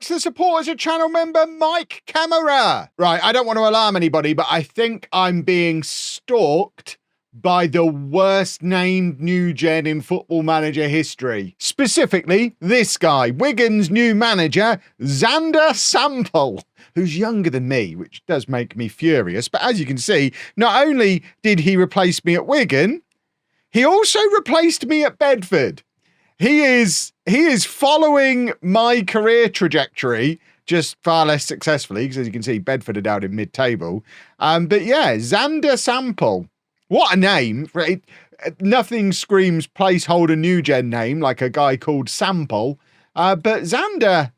It's the supporters of channel member Mike Camera. Right, I don't want to alarm anybody, but I think I'm being stalked by the worst named new gen in Football Manager history. Specifically, this guy, Wigan's new manager, Xander Sample, who's younger than me, which does make me furious. But as you can see, not only did he replace me at Wigan, he also replaced me at Bedford. He is following my career trajectory, just far less successfully, because as you can see, Bedford are down in mid-table. But yeah, Xander Sample. What a name. For it. Nothing screams placeholder new gen name like a guy called Sample. But Xander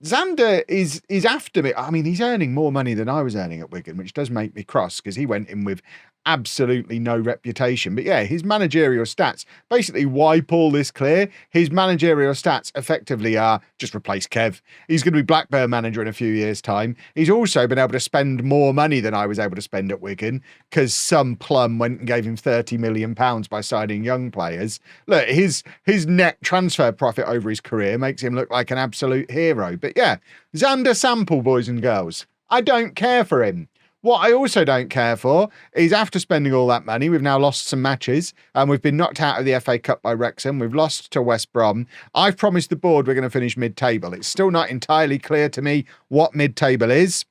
is after me. I mean, he's earning more money than I was earning at Wigan, which does make me cross because he went in with absolutely no reputation. But yeah, his managerial stats basically wipe all this clear. His managerial stats effectively are just replace Kev. He's going to be Blackburn manager in a few years' time. He's also been able to spend more money than I was able to spend at Wigan because some plum went and gave him £30 million by signing young players. Look, his net transfer profit over his career makes him look like an absolute hero. But yeah, Xander Sample, boys and girls. I don't care for him. What I also don't care for is after spending all that money, we've now lost some matches and we've been knocked out of the FA Cup by Wrexham. We've lost to West Brom. I've promised the board we're going to finish mid-table. It's still not entirely clear to me what mid-table is.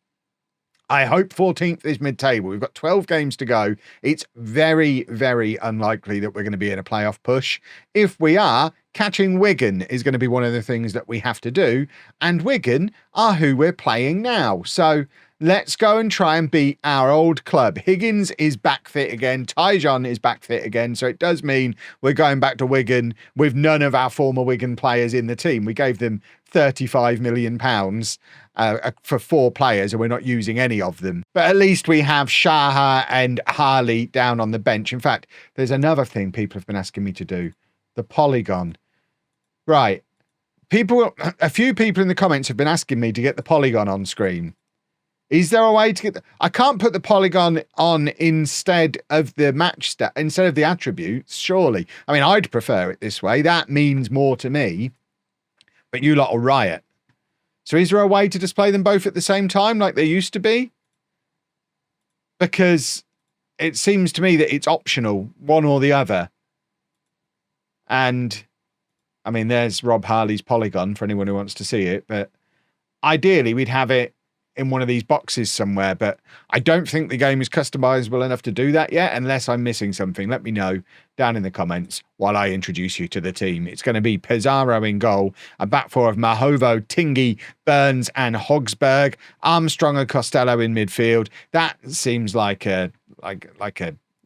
I hope 14th is mid-table. We've got 12 games to go. It's very, very unlikely that we're going to be in a playoff push. If we are, catching Wigan is going to be one of the things that we have to do. And Wigan are who we're playing now. So let's go and try and beat our old club. Higgins is back fit again. Tyjon is back fit again. So it does mean we're going back to Wigan with none of our former Wigan players in the team. We gave them £35 million for 4 players and we're not using any of them. But at least we have Shaha and Harley down on the bench. In fact, there's another thing people have been asking me to do. The polygon. Right. A few people in the comments have been asking me to get the polygon on screen. Is there a way to get I can't put the polygon on instead of the instead of the attributes, surely. I mean, I'd prefer it this way. That means more to me. But you lot will riot. So is there a way to display them both at the same time like there used to be? Because it seems to me that it's optional, one or the other. And I mean, there's Rob Harley's polygon for anyone who wants to see it. But ideally, we'd have it in one of these boxes somewhere, but I don't think the game is customizable enough to do that yet, unless I'm missing something. Let me know down in the comments while I introduce you to the team. It's going to be Pizarro in goal, a back four of Mahovo, Tingy, Burns and Hogsberg, Armstrong and Costello in midfield. That seems like a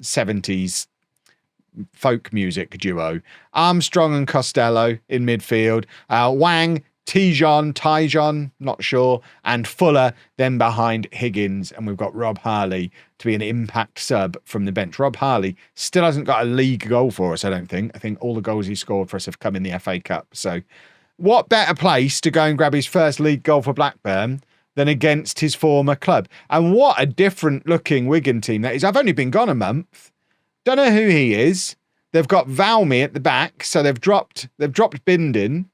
70s folk music duo. Armstrong and Costello in midfield, Wang, Tyjon, not sure, and Fuller then behind Higgins, and we've got Rob Harley to be an impact sub from the bench. Rob Harley still hasn't got a league goal for us, I don't think. I think all the goals he scored for us have come in the FA Cup. So what better place to go and grab his first league goal for Blackburn than against his former club? And what a different looking Wigan team that is. I've only been gone a month. Don't know who he is. They've got Valmy at the back, so they've dropped Bindon.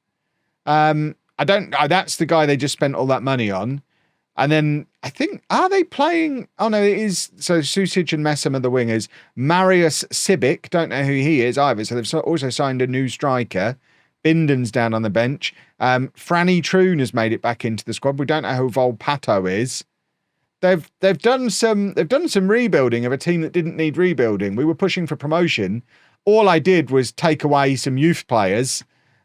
That's the guy they just spent all that money on. And then I think, are they playing? Oh no, it is. So Susic and Messam are the wingers. Marius Sibic, don't know who he is either. So they've also signed a new striker. Bindon's down on the bench. Franny Troon has made it back into the squad. We don't know who Volpato is. They've done some rebuilding of a team that didn't need rebuilding. We were pushing for promotion. All I did was take away some youth players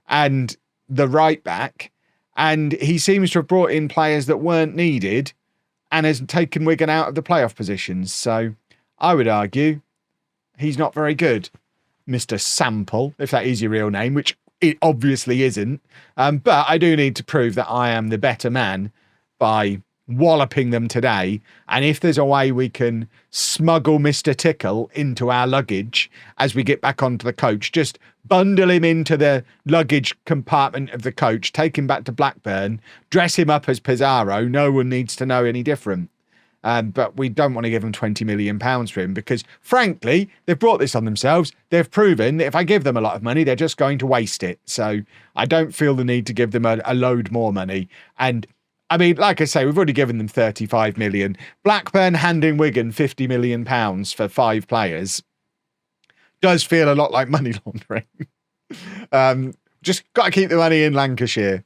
and the right back. And he seems to have brought in players that weren't needed and has taken Wigan out of the playoff positions. So I would argue he's not very good, Mr. Sample, if that is your real name, which it obviously isn't. But I do need to prove that I am the better man by walloping them today. And if there's a way we can smuggle Mr. Tickle into our luggage as we get back onto the coach, just bundle him into the luggage compartment of the coach, take him back to Blackburn, dress him up as Pizarro. No one needs to know any different. But we don't want to give them £20 million for him because, frankly, they've brought this on themselves. They've proven that if I give them a lot of money, they're just going to waste it. So I don't feel the need to give them a load more money. And I mean, like I say, we've already given them 35 million. Blackburn handing Wigan £50 million for 5 players does feel a lot like money laundering. Just got to keep the money in Lancashire.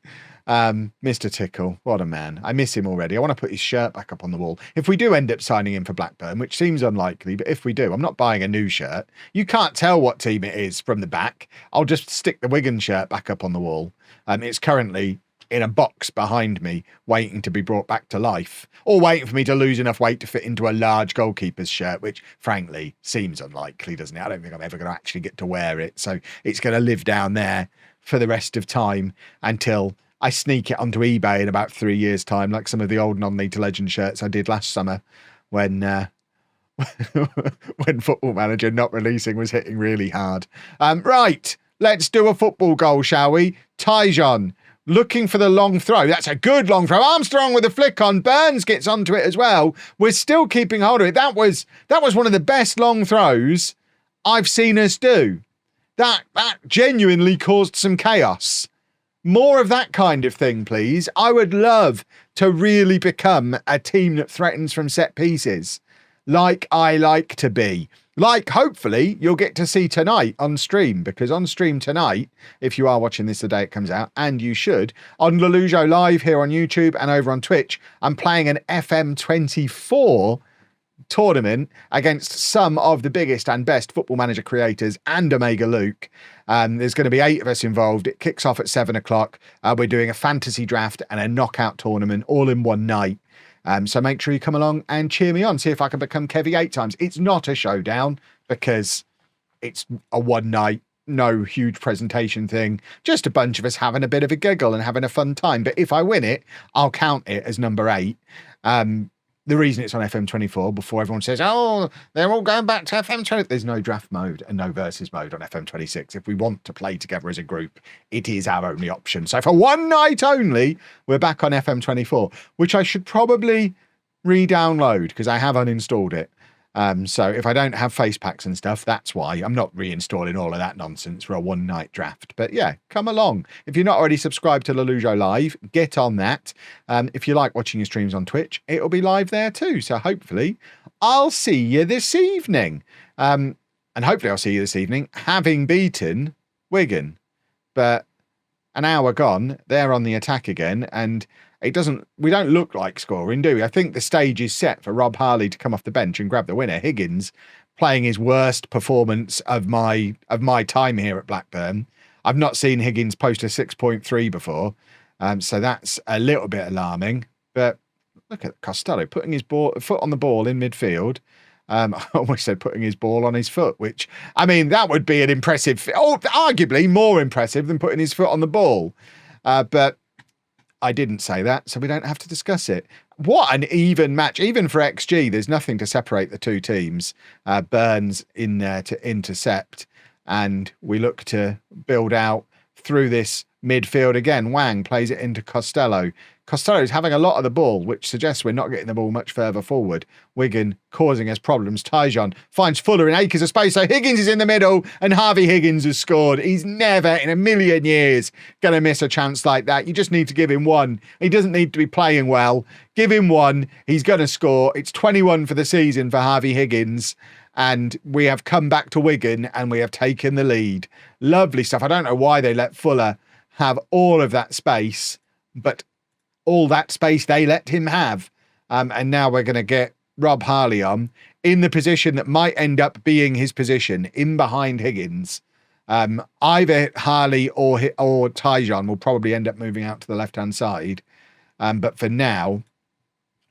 Mr. Tickle, what a man. I miss him already. I want to put his shirt back up on the wall. If we do end up signing him for Blackburn, which seems unlikely, but if we do, I'm not buying a new shirt. You can't tell what team it is from the back. I'll just stick the Wigan shirt back up on the wall. It's currently in a box behind me, waiting to be brought back to life, or waiting for me to lose enough weight to fit into a large goalkeeper's shirt, which frankly seems unlikely, doesn't it? I don't think I'm ever going to actually get to wear it. So it's going to live down there for the rest of time until I sneak it onto eBay in about 3 years' time, like some of the old non-League to Legend shirts I did last summer when when Football Manager not releasing was hitting really hard. Right, let's do a football goal, shall we? Tyjon looking for the long throw. That's a good long throw. Armstrong with a flick on. Burns gets onto it as well. We're still keeping hold of it. That was one of the best long throws I've seen us do. That genuinely caused some chaos. More of that kind of thing, please. I would love to really become a team that threatens from set pieces, like I like to be. Like, hopefully, you'll get to see tonight on stream, because on stream tonight, if you are watching this the day it comes out, and you should, on LOLLUJO Live here on YouTube and over on Twitch, I'm playing an FM24 tournament against some of the biggest and best Football Manager creators and Omega Luke. There's going to be 8 of us involved. It kicks off at 7 o'clock. We're doing a fantasy draft and a knockout tournament all in one night. So make sure you come along and cheer me on. See if I can become Kevy 8 times. It's not a showdown because it's a one night, no huge presentation thing. Just a bunch of us having a bit of a giggle and having a fun time. But if I win it, I'll count it as number 8. The reason it's on FM24, before everyone says, oh, they're all going back to FM20. There's no draft mode and no versus mode on FM26. If we want to play together as a group, it is our only option. So for one night only, we're back on FM24, which I should probably re-download because I have uninstalled it. So if I don't have face packs and stuff, that's why. I'm not reinstalling all of that nonsense for a one night draft. But yeah, come along. If you're not already subscribed to LOLLUJO Live, get on that. If you like watching your streams on Twitch, it'll be live there too. So hopefully I'll see you this evening. And hopefully I'll see you this evening having beaten Wigan. But an hour gone, they're on the attack again, and we don't look like scoring, do we? I think the stage is set for Rob Harley to come off the bench and grab the winner. Higgins playing his worst performance of my time here at Blackburn. I've not seen Higgins post a 6.3 before, so that's a little bit alarming. But look at Costello putting his foot on the ball in midfield. I almost said putting his ball on his foot, which, I mean, that would be an impressive, arguably more impressive than putting his foot on the ball. But I didn't say that, so we don't have to discuss it. What an even match. Even for XG, there's nothing to separate the two teams. Burns in there to intercept, and we look to build out through this midfield again. Wang plays it into Costello. Costello's having a lot of the ball, which suggests we're not getting the ball much further forward. Wigan causing us problems. Tyjon finds Fuller in acres of space, so Higgins is in the middle, and Harvey Higgins has scored. He's never in a million years going to miss a chance like that. You just need to give him one. He doesn't need to be playing well. Give him one. He's going to score. It's 21 for the season for Harvey Higgins, and we have come back to Wigan, and we have taken the lead. Lovely stuff. I don't know why they let Fuller have all of that space, but all that space they let him have. And now we're going to get Rob Harley on in the position that might end up being his position, in behind Higgins. Either Harley or Tyjon will probably end up moving out to the left-hand side. But for now,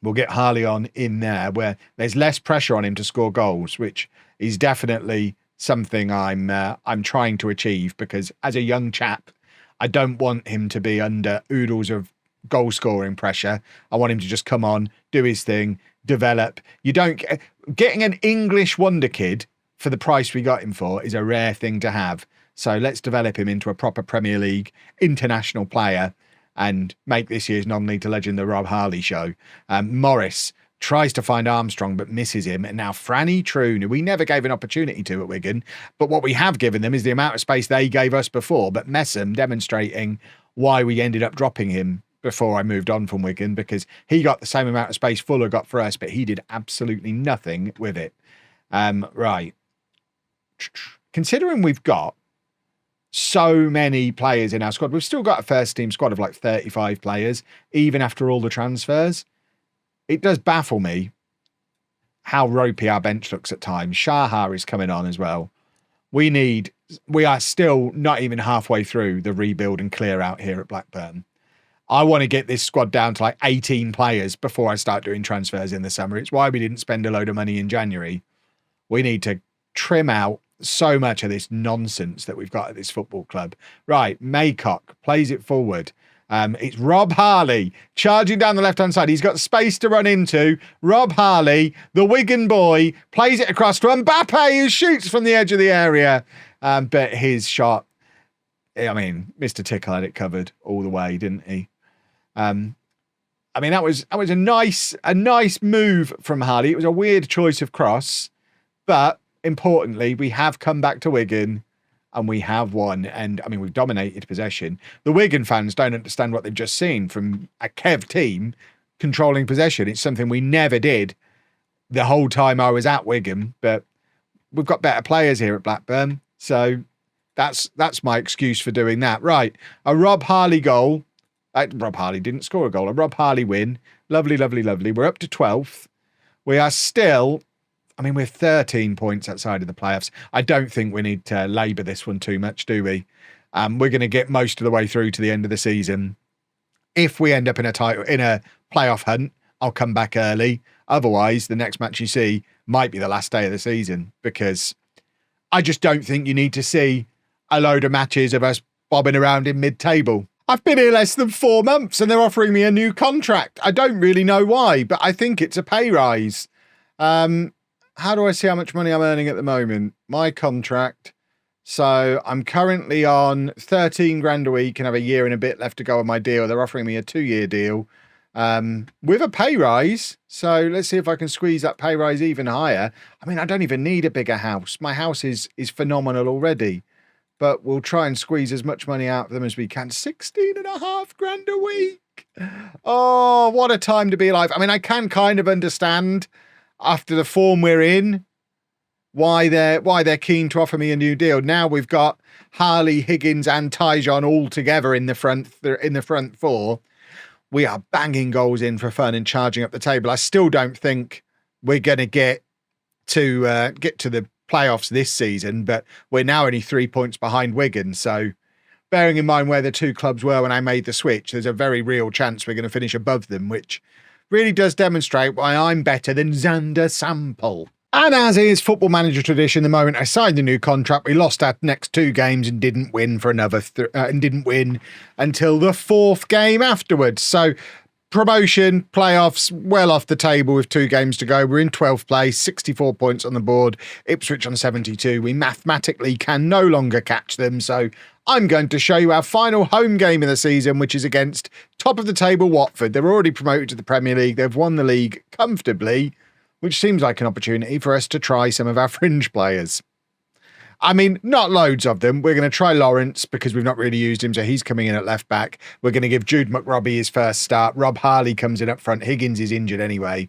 we'll get Harley on in there where there's less pressure on him to score goals, which is definitely something I'm trying to achieve, because as a young chap, I don't want him to be under oodles of goal scoring pressure. I want him to just come on, do his thing, develop. Getting an English wonder kid for the price we got him for is a rare thing to have. So let's develop him into a proper Premier League international player and make this year's non-league to legend the Rob Harley show. Morris tries to find Armstrong but misses him. And now Franny Troon, who we never gave an opportunity to at Wigan, but what we have given them is the amount of space they gave us before. But Messam demonstrating why we ended up dropping him before I moved on from Wigan, because he got the same amount of space Fuller got for us, but he did absolutely nothing with it. Right. Considering we've got so many players in our squad, we've still got a first team squad of like 35 players, even after all the transfers. It does baffle me how ropey our bench looks at times. Shahar is coming on as well. We are still not even halfway through the rebuild and clear out here at Blackburn. I want to get this squad down to like 18 players before I start doing transfers in the summer. It's why we didn't spend a load of money in January. We need to trim out so much of this nonsense that we've got at this football club. Right, Maycock plays it forward. It's Rob Harley charging down the left-hand side. He's got space to run into. Rob Harley, the Wigan boy, plays it across to Mbappe, who shoots from the edge of the area. But his shot, I mean, Mr. Tickle had it covered all the way, didn't he? I mean, that was a nice move from Harley. It was a weird choice of cross, but importantly, we have come back to Wigan and we have won. And I mean, we've dominated possession. The Wigan fans don't understand what they've just seen from a Kev team controlling possession. It's something we never did the whole time I was at Wigan, but we've got better players here at Blackburn. So that's my excuse for doing that. Right. A Rob Harley goal. Rob Harley didn't score a goal. A Rob Harley win. Lovely, lovely, lovely. We're up to 12th. We are still, I mean, we're 13 points outside of the playoffs. I don't think we need to labour this one too much, do we? We're going to get most of the way through to the end of the season. If we end up in a playoff hunt, I'll come back early. Otherwise, the next match you see might be the last day of the season, because I just don't think you need to see a load of matches of us bobbing around in mid-table. I've been here less than 4 months and they're offering me a new contract. I don't really know why, but I think it's a pay rise. How do I see how much money I'm earning at the moment? My contract. So I'm currently on 13 grand a week and have a year and a bit left to go on my deal. They're offering me a 2-year deal with a pay rise. So let's see if I can squeeze that pay rise even higher. I mean, I don't even need a bigger house. My house is phenomenal already. But we'll try and squeeze as much money out of them as we can. 16.5 grand a week. Oh, what a time to be alive. I mean, I can kind of understand after the form we're in why they're keen to offer me a new deal. Now we've got Harley, Higgins and Tyjon all together in the front four. We are banging goals in for fun and charging up the table. I still don't think we're going to get to the playoffs this season, but we're now only 3 points behind Wigan. So bearing in mind where the two clubs were when I made the switch, there's a very real chance we're going to finish above them, which really does demonstrate why I'm better than Xander Sample. And as is football manager tradition, the moment I signed the new contract, we lost our next 2 games and didn't win for another and didn't win until the 4th game afterwards. So promotion, playoffs, well off the table with 2 games to go. We're in 12th place, 64 points on the board, Ipswich on 72. We mathematically can no longer catch them. So I'm going to show you our final home game of the season, which is against top of the table Watford. They're already promoted to the Premier League. They've won the league comfortably, which seems like an opportunity for us to try some of our fringe players. I mean, not loads of them. We're going to try Lawrence because we've not really used him, so he's coming in at left back. We're going to give Jude McRobbie his first start. Rob Harley comes in up front. Higgins is injured anyway.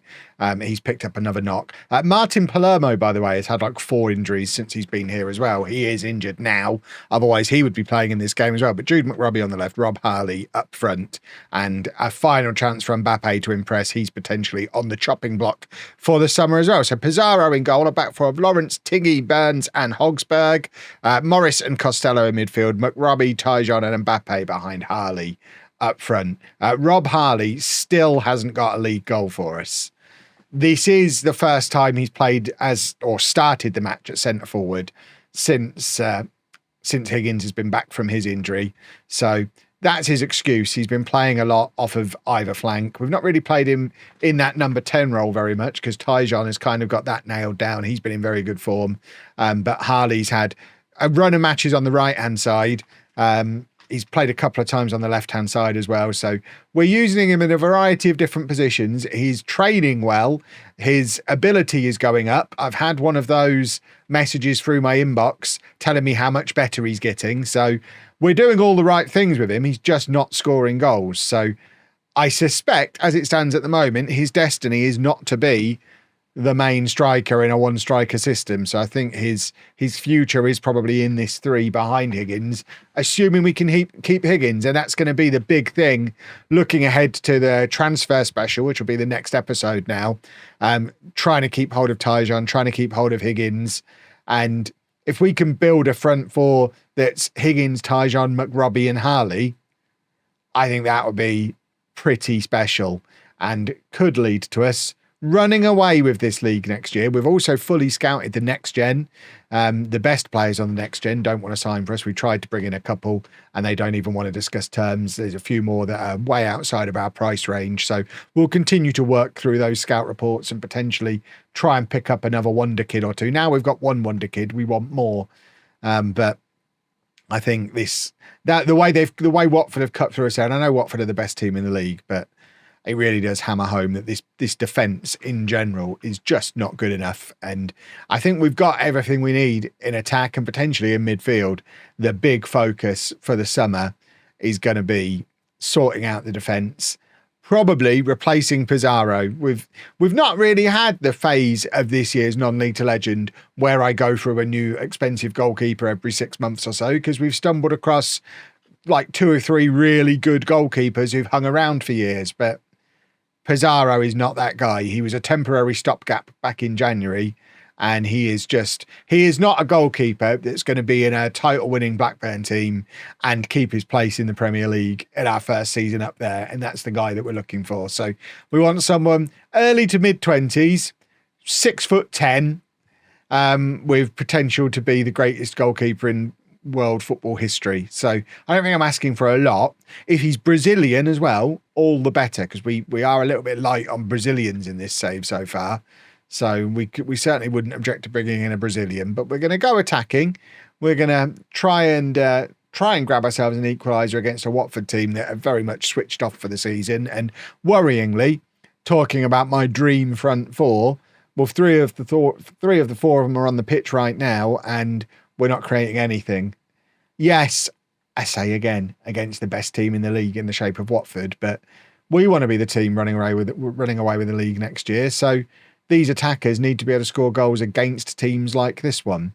He's picked up another knock. Martin Palermo, by the way, has had like 4 injuries since he's been here as well. He is injured now. Otherwise, he would be playing in this game as well. But Jude McRobbie on the left, Rob Harley up front, and a final chance for Mbappe to impress. He's potentially on the chopping block for the summer as well. So Pizarro in goal, a back four of Lawrence, Tiggy, Burns and Hogsberg. Morris and Costello in midfield, McRobbie, Tyjon and Mbappe behind Harley up front. Rob Harley still hasn't got a league goal for us. This is the first time he's played or started the match at centre forward since Higgins has been back from his injury. So that's his excuse. He's been playing a lot off of either flank. We've not really played him in that number 10 role very much because Tyjon has kind of got that nailed down. He's been in very good form. But Harley's had a run of matches on the right-hand side. He's played a couple of times on the left-hand side as well. So we're using him in a variety of different positions. He's training well. His ability is going up. I've had one of those messages through my inbox telling me how much better he's getting. So we're doing all the right things with him. He's just not scoring goals. So I suspect, as it stands at the moment, his destiny is not to be the main striker in a one striker system. So I think his future is probably in this 3 behind Higgins, assuming we can keep Higgins. And that's going to be the big thing looking ahead to the transfer special, which will be the next episode now. Trying to keep hold of Tyjon, trying to keep hold of Higgins. And if we can build a front 4 that's Higgins, Tyjon, McRobbie and Harley, I think that would be pretty special and could lead to us running away with this league next year. We've also fully scouted the next gen. The best players on the next gen don't want to sign for us. We tried to bring in a couple and they don't even want to discuss terms. There's a few more that are way outside of our price range. So we'll continue to work through those scout reports and potentially try and pick up another wonder kid or two. Now we've got one wonder kid. We want more. But I think the way Watford have cut through us out, I know Watford are the best team in the league, but it really does hammer home that this defence in general is just not good enough. And I think we've got everything we need in attack and potentially in midfield. The big focus for the summer is going to be sorting out the defence, probably replacing Pizarro. We've not really had the phase of this year's non-league to legend where I go through a new expensive goalkeeper every 6 months or so, because we've stumbled across like 2 or 3 really good goalkeepers who've hung around for years. But Pizarro is not that guy. He was a temporary stopgap back in January, and he is not a goalkeeper that's going to be in a title-winning Blackburn team and keep his place in the Premier League in our first season up there. And that's the guy that we're looking for. So we want someone early to mid-20s, 6'10", with potential to be the greatest goalkeeper in world football history. So I don't think I'm asking for a lot. If he's Brazilian as well, all the better, because we are a little bit light on Brazilians in this save so far. So we certainly wouldn't object to bringing in a Brazilian, but we're going to go attacking. We're going to try and grab ourselves an equaliser against a Watford team that have very much switched off for the season. And worryingly, talking about my dream front 4, well, three of the 4 of them are on the pitch right now, and we're not creating anything. Yes, I say again, against the best team in the league in the shape of Watford, but we want to be the team running away with the league next year. So these attackers need to be able to score goals against teams like this one.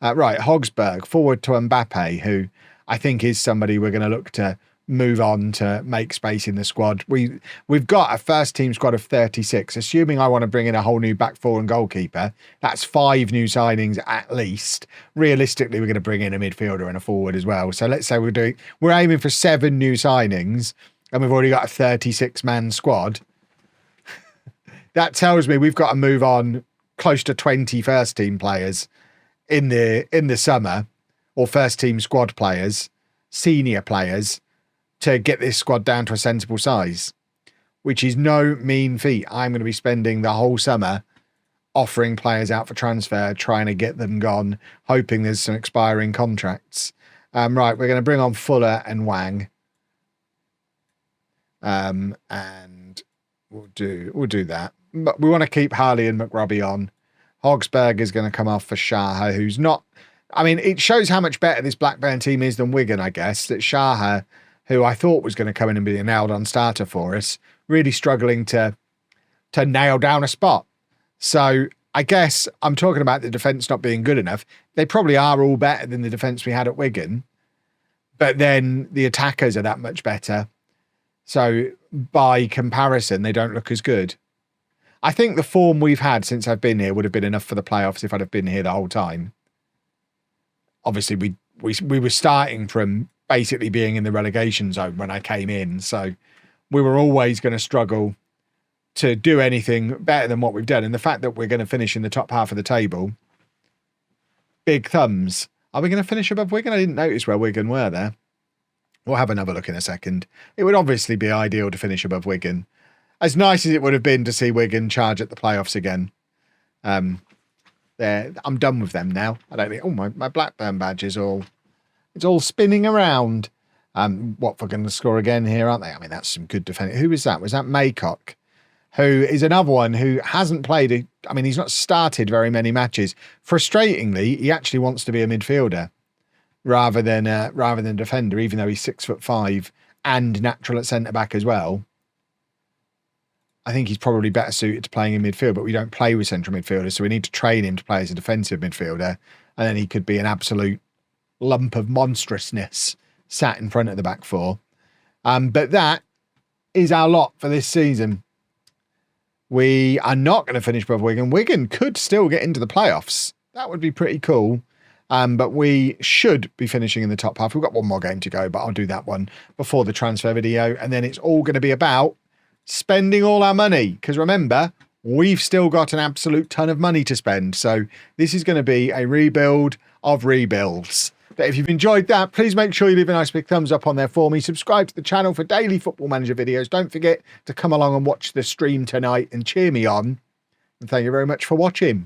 Right, Hogsberg, forward to Mbappe, who I think is somebody we're going to look to move on to make space in the squad. We've got a first team squad of 36. Assuming I want to bring in a whole new back 4 and goalkeeper, that's 5 new signings at least. Realistically, we're going to bring in a midfielder and a forward as well. So let's say we're aiming for 7 new signings and we've already got a 36-man squad. That tells me we've got to move on close to 20 first team players in the summer, or first team squad players, senior players, to get this squad down to a sensible size, which is no mean feat. I'm going to be spending the whole summer offering players out for transfer, trying to get them gone, hoping there's some expiring contracts. Right, we're going to bring on Fuller and Wang. And we'll do that. But we want to keep Harley and McRobbie on. Hogsberg is going to come off for Shaha, who's not... I mean, it shows how much better this Blackburn team is than Wigan, I guess, that Shaha, who I thought was going to come in and be a nailed-on starter for us, really struggling to nail down a spot. So I guess I'm talking about the defence not being good enough. They probably are all better than the defence we had at Wigan, but then the attackers are that much better. So by comparison, they don't look as good. I think the form we've had since I've been here would have been enough for the playoffs if I'd have been here the whole time. Obviously, we were starting from basically being in the relegation zone when I came in. So we were always going to struggle to do anything better than what we've done. And the fact that we're going to finish in the top half of the table, big thumbs. Are we going to finish above Wigan? I didn't notice where Wigan were there. We'll have another look in a second. It would obviously be ideal to finish above Wigan. As nice as it would have been to see Wigan charge at the playoffs again. I'm done with them now. I don't think... Oh, my Blackburn badge is all... It's all spinning around. Watford going to score again here, aren't they? I mean, that's some good defending. Who was that? Was that Maycock? Who is another one who hasn't played. I mean, he's not started very many matches. Frustratingly, he actually wants to be a midfielder rather than defender, even though he's 6'5" and natural at centre back as well. I think he's probably better suited to playing in midfield, but we don't play with central midfielders, so we need to train him to play as a defensive midfielder, and then he could be an absolute lump of monstrousness sat in front of the back four. But that is our lot for this season. We are not going to finish above Wigan. Wigan could still get into the playoffs. That would be pretty cool. But we should be finishing in the top half. We've got one more game to go, but I'll do that one before the transfer video. And then it's all going to be about spending all our money. Because remember, we've still got an absolute ton of money to spend. So this is going to be a rebuild of rebuilds. But if you've enjoyed that, please make sure you leave a nice big thumbs up on there for me. Subscribe to the channel for daily Football Manager videos. Don't forget to come along and watch the stream tonight and cheer me on. And thank you very much for watching.